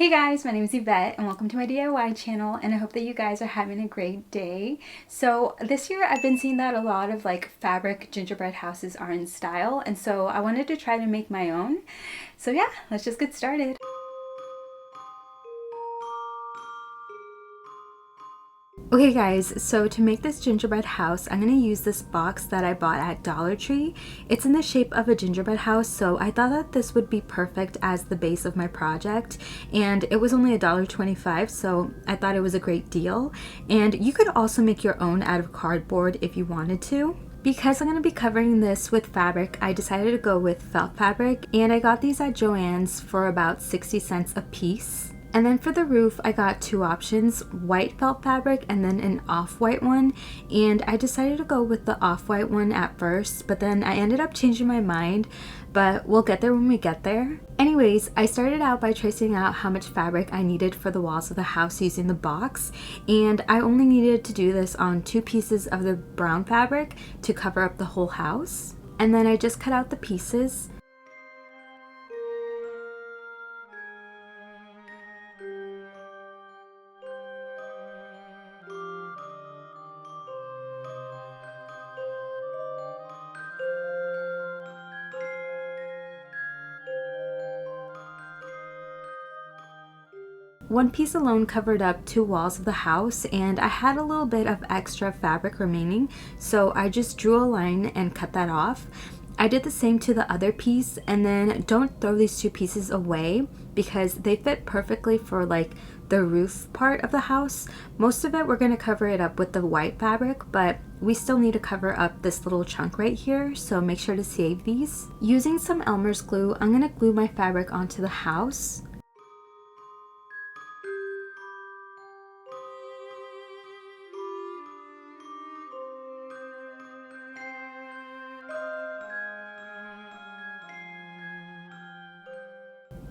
Hey guys, my name is Yvette and welcome to my DIY channel, and I hope that you guys are having a great day. So this year I've been seeing that a lot of fabric gingerbread houses are in style, and so I wanted to try to make my own. So yeah, let's just get started. Okay guys, so to make this gingerbread house, I'm going to use this box that I bought at Dollar Tree. It's in the shape of a gingerbread house, so I thought that this would be perfect as the base of my project. And it was only $1.25, so I thought it was a great deal. And you could also make your own out of cardboard if you wanted to. Because I'm going to be covering this with fabric, I decided to go with felt fabric, and I got these at Joann's for about 60 cents a piece. And then for the roof, I got two options, white felt fabric and then an off-white one. And I decided to go with the off-white one at first, but then I ended up changing my mind, but we'll get there when we get there. Anyways, I started out by tracing out how much fabric I needed for the walls of the house using the box, and I only needed to do this on 2 pieces of the brown fabric to cover up the whole house. And then I just cut out the pieces. One piece alone covered up 2 walls of the house, and I had a little bit of extra fabric remaining, so I just drew a line and cut that off. I did the same to the other piece, and then don't throw these 2 pieces away because they fit perfectly for the roof part of the house. Most of it we're going to cover it up with the white fabric, but we still need to cover up this little chunk right here, so make sure to save these. Using some Elmer's glue, I'm going to glue my fabric onto the house.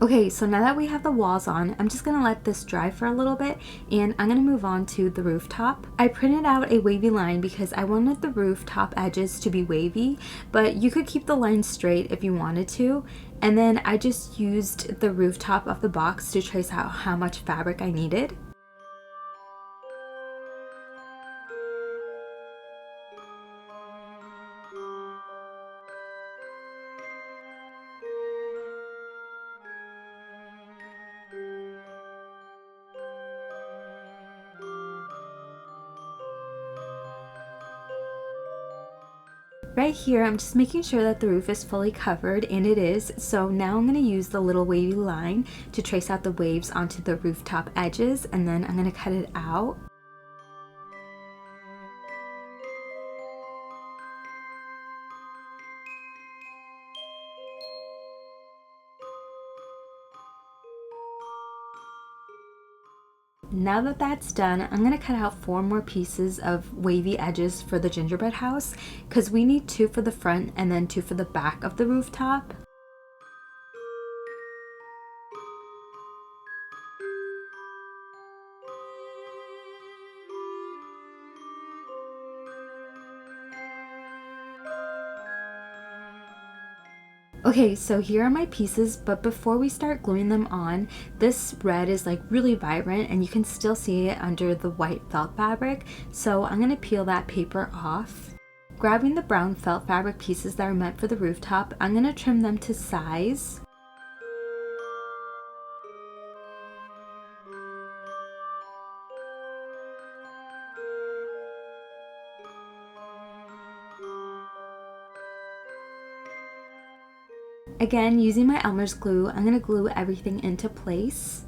Okay, so now that we have the walls on, I'm just gonna let this dry for a little bit, and I'm gonna move on to the rooftop. I printed out a wavy line because I wanted the rooftop edges to be wavy, but you could keep the line straight if you wanted to. And then I just used the rooftop of the box to trace out how much fabric I needed. Right here, I'm just making sure that the roof is fully covered, and it is. So now I'm going to use the little wavy line to trace out the waves onto the rooftop edges, and then I'm going to cut it out. Now that that's done, I'm going to cut out 4 more pieces of wavy edges for the gingerbread house because we need 2 for the front and then 2 for the back of the rooftop. Okay, so here are my pieces, but before we start gluing them on, this red is really vibrant and you can still see it under the white felt fabric, so I'm going to peel that paper off. Grabbing the brown felt fabric pieces that are meant for the rooftop, I'm going to trim them to size. Again, using my Elmer's glue, I'm going to glue everything into place.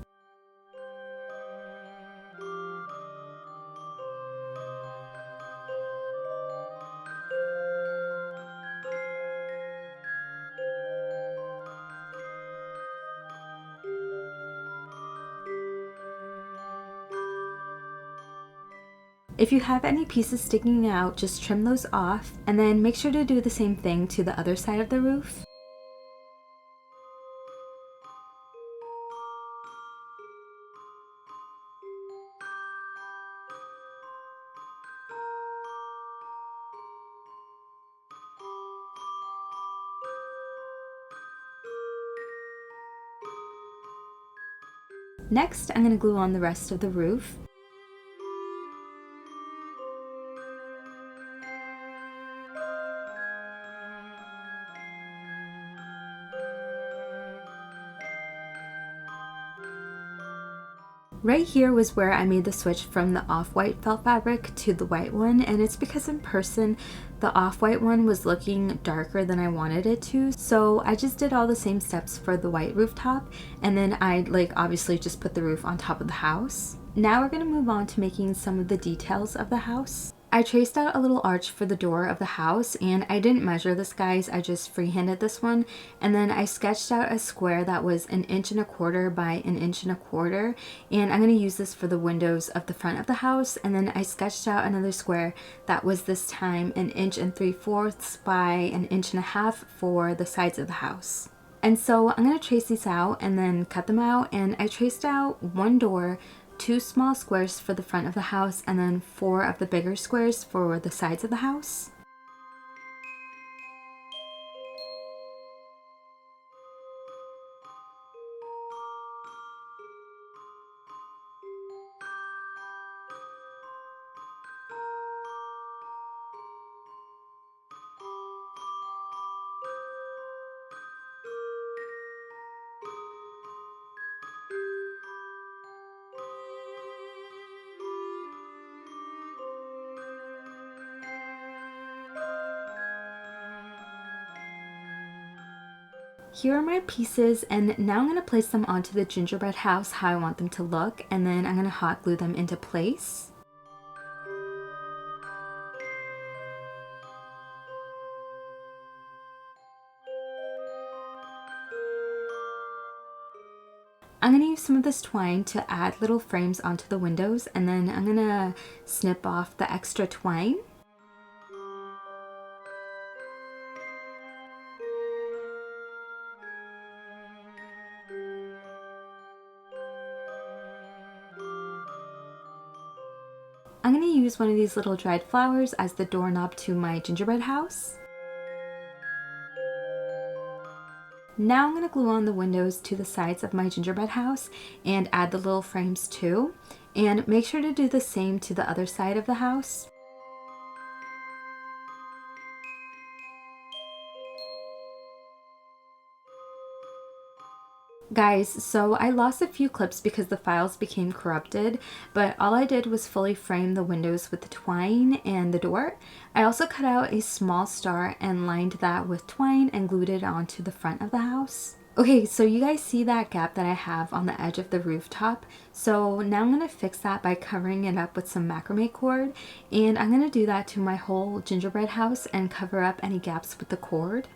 If you have any pieces sticking out, just trim those off, and then make sure to do the same thing to the other side of the roof. Next, I'm going to glue on the rest of the roof. Right here was where I made the switch from the off-white felt fabric to the white one, and it's because in person the off-white one was looking darker than I wanted it to, so I just did all the same steps for the white rooftop, and then I obviously just put the roof on top of the house. Now we're going to move on to making some of the details of the house. I traced out a little arch for the door of the house, and I didn't measure this, guys. I just freehanded this one, and then I sketched out a square that was 1 1/4 inches by 1 1/4 inches, and I'm going to use this for the windows of the front of the house. And then I sketched out another square that was this time 1 3/4 inches by 1.5 inches for the sides of the house. And so I'm going to trace these out and then cut them out, and I traced out one door, 2 small squares for the front of the house, and then 4 of the bigger squares for the sides of the house. Here are my pieces, and now I'm going to place them onto the gingerbread house how I want them to look, and then I'm going to hot glue them into place. I'm going to use some of this twine to add little frames onto the windows, and then I'm going to snip off the extra twine. I'm going to use one of these little dried flowers as the doorknob to my gingerbread house. Now I'm going to glue on the windows to the sides of my gingerbread house and add the little frames too. And make sure to do the same to the other side of the house. Guys, so I lost a few clips because the files became corrupted, but all I did was fully frame the windows with the twine and the door. I also cut out a small star and lined that with twine and glued it onto the front of the house. Okay, so you guys see that gap that I have on the edge of the rooftop? So now I'm going to fix that by covering it up with some macrame cord, and I'm going to do that to my whole gingerbread house and cover up any gaps with the cord.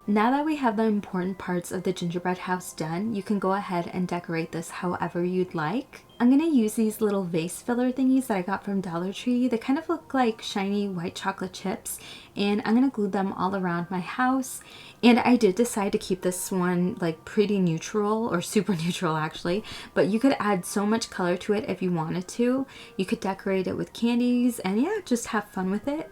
Now that we have the important parts of the gingerbread house done, you can go ahead and decorate this however you'd like. I'm going to use these little vase filler thingies that I got from Dollar Tree. They kind of look like shiny white chocolate chips, and I'm going to glue them all around my house. And I did decide to keep this one pretty neutral, or super neutral actually, but you could add so much color to it if you wanted to. You could decorate it with candies and yeah, just have fun with it.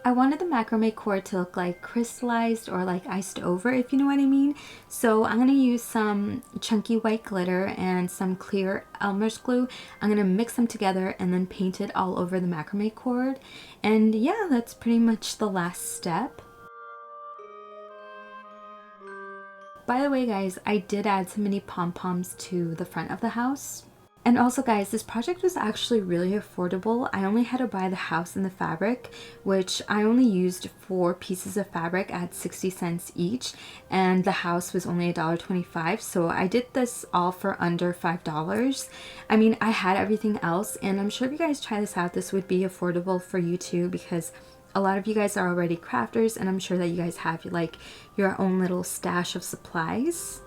I wanted the macrame cord to look like crystallized or like iced over, if you know what I mean. So I'm going to use some chunky white glitter and some clear Elmer's glue. I'm going to mix them together and then paint it all over the macrame cord. And yeah, that's pretty much the last step. By the way guys, I did add some mini pom-poms to the front of the house. And also guys, this project was actually really affordable. I only had to buy the house and the fabric, which I only used 4 pieces of fabric at 60 cents each, and the house was only $1.25, so I did this all for under $5. I mean, I had everything else, and I'm sure if you guys try this out, this would be affordable for you too, because a lot of you guys are already crafters, and I'm sure that you guys have like your own little stash of supplies.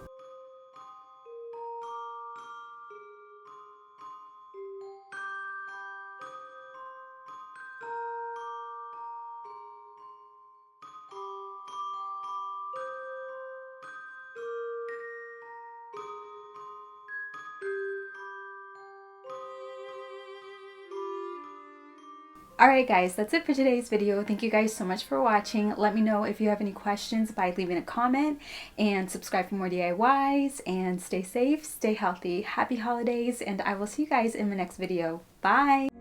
Alright guys, that's it for today's video. Thank you guys so much for watching. Let me know if you have any questions by leaving a comment, and subscribe for more DIYs, and stay safe, stay healthy. Happy holidays, and I will see you guys in the next video. Bye!